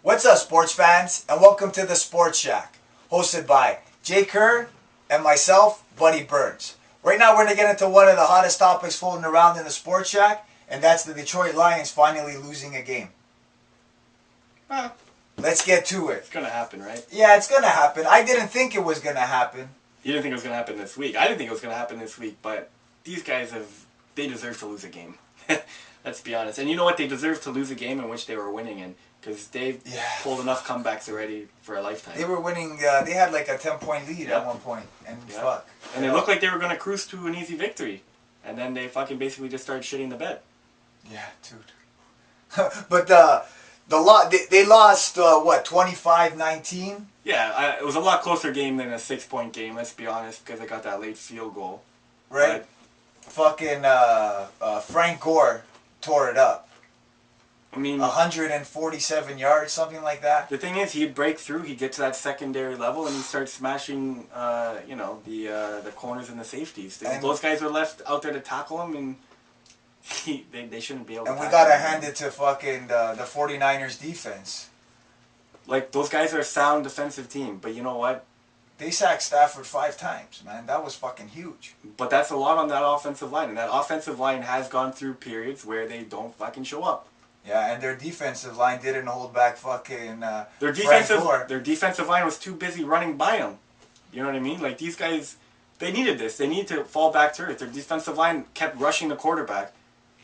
What's up, sports fans, and welcome to the Sports Shack, hosted by Jay Kerr and myself, Buddy Burnz. Right now, we're going to get into one of the hottest topics floating around in the Sports Shack, and that's the Detroit Lions finally losing a game. Let's get to it. It's going to happen, right? Yeah, it's going to happen. I didn't think it was going to happen. You didn't think it was going to happen this week. I didn't think it was going to happen this week, but these guys they deserve to lose a game. Let's be honest. And you know what? They deserve to lose a game in which they were winning in, because they've pulled enough comebacks already for a lifetime. They were winning. They had like a 10-point lead at one point, and fuck. And they looked like they were going to cruise to an easy victory, and then they fucking basically just started shitting the bed. Yeah, dude. But they lost, 25-19? Yeah, it was a lot closer game than a 6-point game, let's be honest, because they got that late field goal. Right. Fucking Frank Gore tore it up. I mean, 147 yards, something like that. The thing is, he'd break through, he'd get to that secondary level, and he'd start smashing, the corners and the safeties. Those guys are left out there to tackle him, and they shouldn't be able to. And we gotta hand it to fucking the 49ers defense. Like, those guys are a sound defensive team, but you know what? They sacked Stafford 5 times, man. That was fucking huge. But that's a lot on that offensive line, and that offensive line has gone through periods where they don't fucking show up. Yeah, and their defensive line didn't hold back fucking their defensive line was too busy running by them. You know what I mean? Like, these guys, they needed this. They need to fall back to earth. Their defensive line kept rushing the quarterback.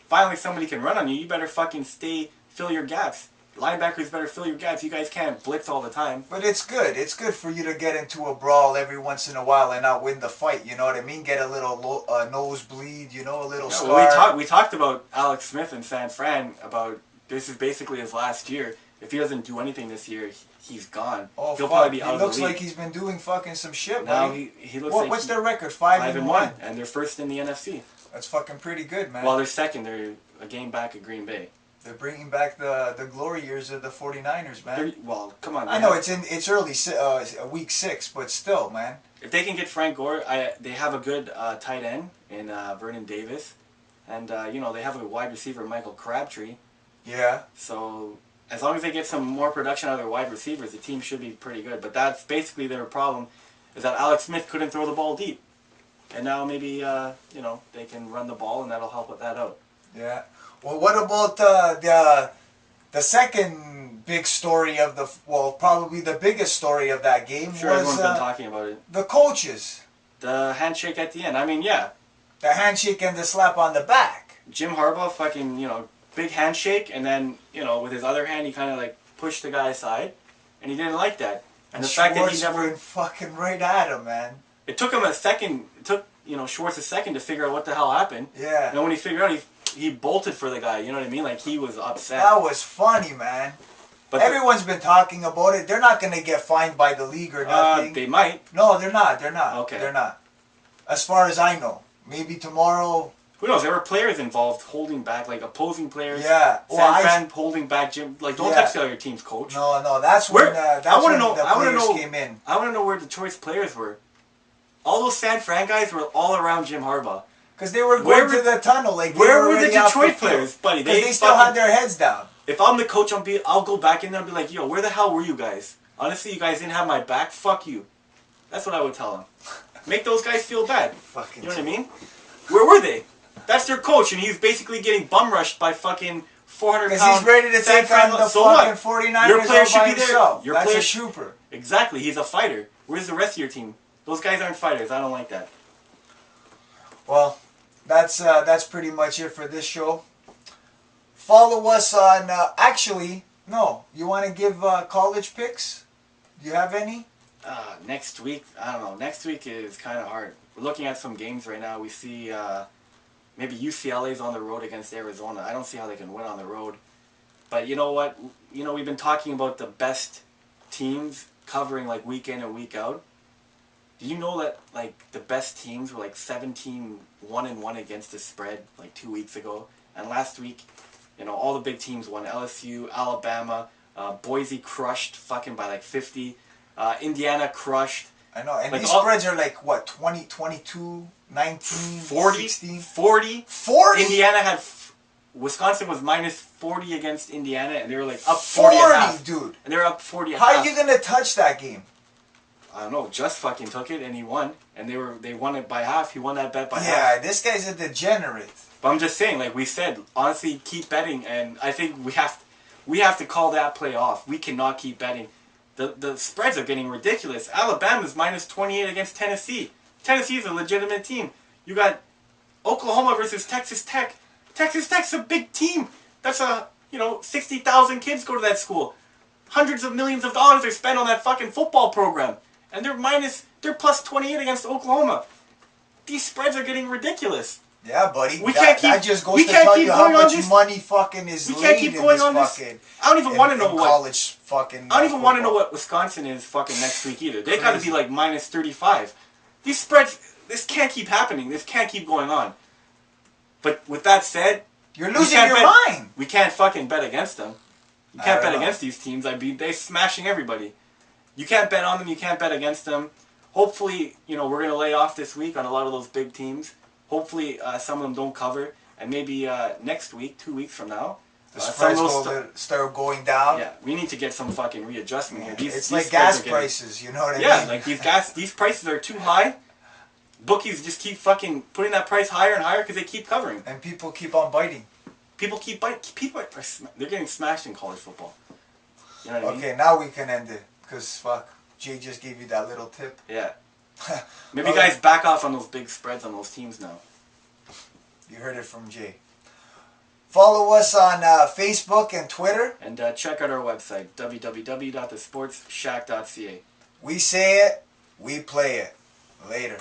Finally, somebody can run on you. You better fucking fill your gaps. Linebackers better fill your gaps. You guys can't blitz all the time. But it's good. It's good for you to get into a brawl every once in a while and not win the fight. You know what I mean? Get a little nosebleed, a little scar. Well, we talked about Alex Smith in San Fran about this is basically his last year. If he doesn't do anything this year, he's gone. Oh, He'll fuck. probably be out of the league. He looks like he's been doing fucking some shit, now buddy. he looks like what's their record? 5-1. And they're first in the NFC. That's fucking pretty good, man. Well, they're second. They're a game back at Green Bay. They're bringing back the glory years of the 49ers, man. Well, come on. I know it's early, week 6, but still, man. If they can get Frank Gore, they have a good tight end in Vernon Davis, and they have a wide receiver, Michael Crabtree. Yeah. So as long as they get some more production out of their wide receivers, the team should be pretty good. But that's basically their problem, is that Alex Smith couldn't throw the ball deep, and now maybe they can run the ball, and that'll help with that out. Yeah. Well, what about the second big story of probably the biggest story of that game sure, was everyone's been talking about it. The coaches. The handshake at the end. I mean, yeah. The handshake and the slap on the back. Jim Harbaugh fucking, big handshake, and then, with his other hand, he kind of like pushed the guy aside, and he didn't like that. And the fact that he never went fucking right at him, man. It took him a second. It took Schwartz a second to figure out what the hell happened. Yeah. And then when he figured out, he bolted for the guy. You know what I mean? Like, he was upset. That was funny, man. But everyone's been talking about it. They're not going to get fined by the league or nothing. They might. No, they're not. They're not. Okay. They're not. As far as I know. Maybe tomorrow. Who knows? There were players involved holding back, like opposing players. Yeah. San Fran holding back Jim. Like, don't touch the other team's coach. No. That's when the players came in. I want to know where the choice players were. All those San Fran guys were all around Jim Harbaugh. Because they were going to the tunnel. Like, where were the Detroit players, buddy? Because they still had their heads down. If I'm the coach, I'll go back in there and be like, yo, where the hell were you guys? Honestly, you guys didn't have my back. Fuck you. That's what I would tell them. Make those guys feel bad. You know what I mean? Where were they? That's their coach, and he's basically getting bum rushed by fucking 400 pounds. Because he's ready to take on the fucking 49ers your player should be himself. there. That's a trooper. Exactly. He's a fighter. Where's the rest of your team? Those guys aren't fighters. I don't like that. Well, that's pretty much it for this show. Follow us on, you want to give college picks? Do you have any? Next week, I don't know. Next week is kind of hard. We're looking at some games right now. We see maybe UCLA's on the road against Arizona. I don't see how they can win on the road. But you know what? We've been talking about the best teams covering like week in and week out. Do you know that like the best teams were like 17-1-1 against the spread like 2 weeks ago? And last week, all the big teams won. LSU, Alabama, Boise crushed fucking by like 50. Indiana crushed. I know, and like these spreads are like, what, 20, 22, 19, 40, 16? 40. 40? Indiana had Wisconsin was minus 40 against Indiana, and they were like up 40 at half. Dude. And they were up 40 at How half. are you going to touch that game? I don't know. Just fucking took it, and he won. And they won it by half. He won that bet by half. Yeah, this guy's a degenerate. But I'm just saying, like we said, honestly, keep betting, and I think we have to call that play off. We cannot keep betting. The spreads are getting ridiculous. Alabama's minus 28 against Tennessee. Tennessee's a legitimate team. You got Oklahoma versus Texas Tech. Texas Tech's a big team. That's 60,000 kids go to that school. Hundreds of millions of dollars are spent on that fucking football program. And they're plus 28 against Oklahoma. These spreads are getting ridiculous. Yeah, buddy. That just goes to tell you how much money fucking is laid in this fucking... I don't even want to know what... college fucking... I don't even want to know what Wisconsin is fucking next week either. They got to be like minus 35. These spreads... This can't keep happening. This can't keep going on. But with that said... You're losing your mind. We can't fucking bet against them. You can't bet against these teams. They're smashing everybody. You can't bet on them. You can't bet against them. Hopefully, we're going to lay off this week on a lot of those big teams. Hopefully, some of them don't cover, and maybe next week, 2 weeks from now, the spreads start going down. Yeah, we need to get some fucking readjustment here. It's like gas prices, you know what I mean? Yeah, like these prices are too high. Bookies just keep fucking putting that price higher and higher because they keep covering. And people keep on biting. People keep biting. They're getting smashed in college football. You know what I mean? Okay, now we can end it because fuck, Jay just gave you that little tip. Yeah. Maybe you guys back off on those big spreads on those teams now. You heard it from Jay. Follow us on Facebook and Twitter. And check out our website, www.thesportsshack.ca. We say it, we play it. Later.